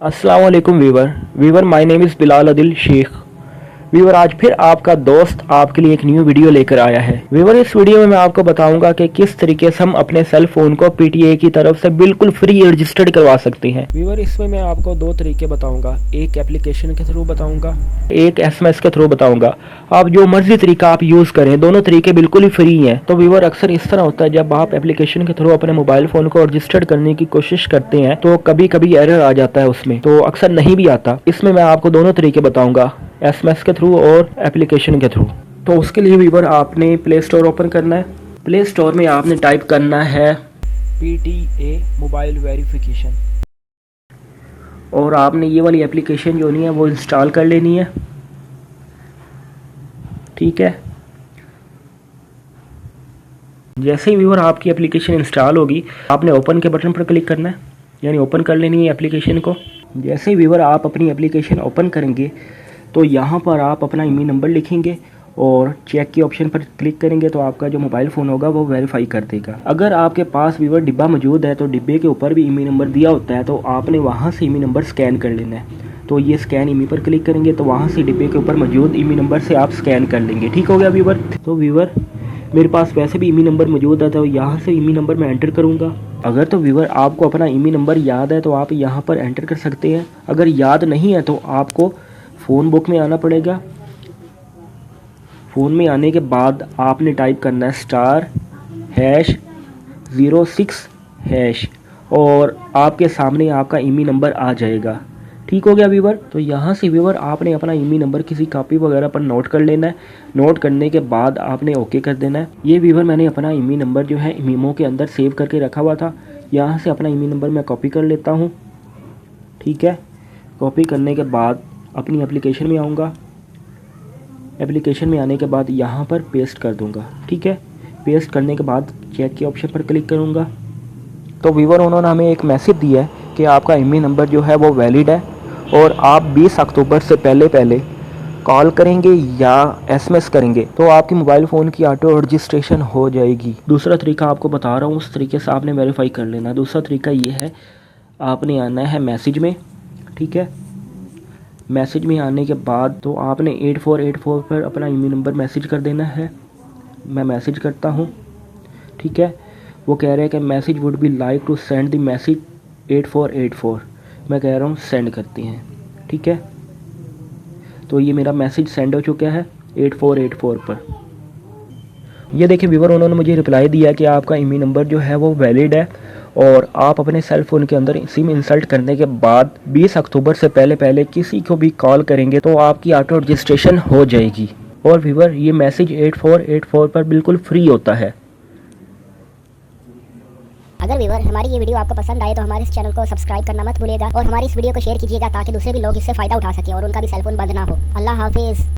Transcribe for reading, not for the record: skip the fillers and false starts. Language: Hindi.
अस्सलाम वालेकुम viewer my name is Bilal Adil Sheikh. Viewer आज फिर आपका दोस्त आपके लिए एक न्यू वीडियो लेकर आया है। वीवर इस वीडियो में मैं आपको बताऊंगा कि किस तरीके से हम अपने सेल फोन को पीटीए की तरफ से बिल्कुल फ्री रजिस्टर्ड करवा सकते हैं। वीवर इसमें मैं आपको दो तरीके बताऊंगा, एक एप्लीकेशन के थ्रू बताऊंगा, एक एसएमएस के थ्रू बताऊंगा। आप जो मर्जी तरीका आप यूज करें, दोनों तरीके बिल्कुल ही फ्री हैं। तो वीवर अक्सर इस तरह होता है, जब आप एप्लीकेशन के थ्रू अपने मोबाइल फोन को रजिस्टर्ड करने की कोशिश करते हैं तो कभी कभी एरर आ जाता है उसमें, तो अक्सर नहीं भी आता। इसमें मैं आपको दोनों तरीके बताऊंगा, एसएमएस के थ्रू और एप्लीकेशन के थ्रू। तो उसके लिए वीवर आपने प्ले स्टोर ओपन करना है। प्ले स्टोर में आपने टाइप करना है पीटीए मोबाइल वेरिफिकेशन, और आपने ये वाली एप्लीकेशन जो नहीं है वो इंस्टॉल कर लेनी है। ठीक है, जैसे ही व्यूअर आपकी एप्लीकेशन इंस्टॉल होगी आपने ओपन के बटन पर क्लिक करना है, यानी ओपन कर लेनी है एप्लीकेशन को। जैसे ही व्यूअर आप अपनी एप्लीकेशन ओपन करेंगे तो यहाँ पर आप अपना ईमेल नंबर लिखेंगे और चेक के ऑप्शन पर क्लिक करेंगे तो आपका जो मोबाइल फ़ोन होगा वो वेरीफाई कर देगा। अगर आपके पास व्यूअर डिब्बा मौजूद है तो डिब्बे के ऊपर भी ईमेल नंबर दिया होता है, तो आपने वहाँ से ईमेल नंबर स्कैन कर लेना है। तो ये स्कैन ईमेल पर क्लिक करेंगे तो वहाँ से डिब्बे के ऊपर मौजूद ईमेल नंबर से आप स्कैन कर लेंगे। ठीक हो गया व्यूअर। तो व्यूअर मेरे पास वैसे भी ईमेल नंबर मौजूद है, तो यहाँ से ईमेल नंबर मैं एंटर करूँगा। अगर तो व्यूअर आपको अपना ईमेल नंबर याद है तो आप यहाँ पर एंटर कर सकते हैं। अगर याद नहीं है तो आपको फ़ोन बुक में आना पड़ेगा। फ़ोन में आने के बाद आपने टाइप करना है *#06#, और आपके सामने आपका ईमेल नंबर आ जाएगा। ठीक हो गया व्यूअर। तो यहाँ से व्यूअर आपने अपना ईमेल नंबर किसी कॉपी वगैरह पर नोट कर लेना है। नोट करने के बाद आपने ओके कर देना है। ये व्यूअर मैंने अपना ईमेल नंबर जो है मीमो के अंदर सेव करके रखा हुआ था। यहाँ से अपना ईमेल नंबर मैं कॉपी कर लेता हूँ। ठीक है, कॉपी करने के बाद अपनी एप्लीकेशन में आऊँगा। एप्लीकेशन में आने के बाद यहाँ पर पेस्ट कर दूँगा। ठीक है, पेस्ट करने के बाद चेक के ऑप्शन पर क्लिक करूँगा। तो व्यूअर उन्होंने हमें एक मैसेज दिया है कि आपका ईमेल नंबर जो है वो वैलिड है और आप 20 अक्टूबर से पहले कॉल करेंगे या एसएमएस करेंगे तो आपकी मोबाइल फ़ोन की ऑटो रजिस्ट्रेशन हो जाएगी। दूसरा तरीका आपको बता रहा हूँ, उस तरीके से आपने वेरीफाई कर लेना है। दूसरा तरीका ये है, आपने आना है मैसेज में। ठीक है, मैसेज में आने के बाद तो आपने 8484 पर अपना ईमेल नंबर मैसेज कर देना है। मैं मैसेज करता हूँ। ठीक है, वो कह रहे हैं कि message would be like to send the message 8484। मैं कह रहा हूँ सेंड करते हैं। ठीक है, तो ये मेरा मैसेज सेंड हो चुका है 8484 पर। ये देखिए व्यूअर, उन्होंने मुझे रिप्लाई दिया कि आपका ईमेल नंबर जो है वो वैलिड है और आप अपने सेल फ़ोन के अंदर सिम इंसर्ट करने के बाद 20 अक्टूबर से पहले किसी को भी कॉल करेंगे तो आपकी ऑटो रजिस्ट्रेशन हो जाएगी। और व्यूअर ये मैसेज 8484 पर बिल्कुल फ्री होता है। अगर व्यूअर हमारी ये वीडियो आपको पसंद आए तो हमारे इस चैनल को सब्सक्राइब करना मत भूलिएगा और हमारी इस वीडियो को शेयर कीजिएगा ताकि दूसरे भी लोग इससे फ़ायदा उठा सकें और उनका भी सेल फोन बंद ना हो। अल्लाह हाफिज़।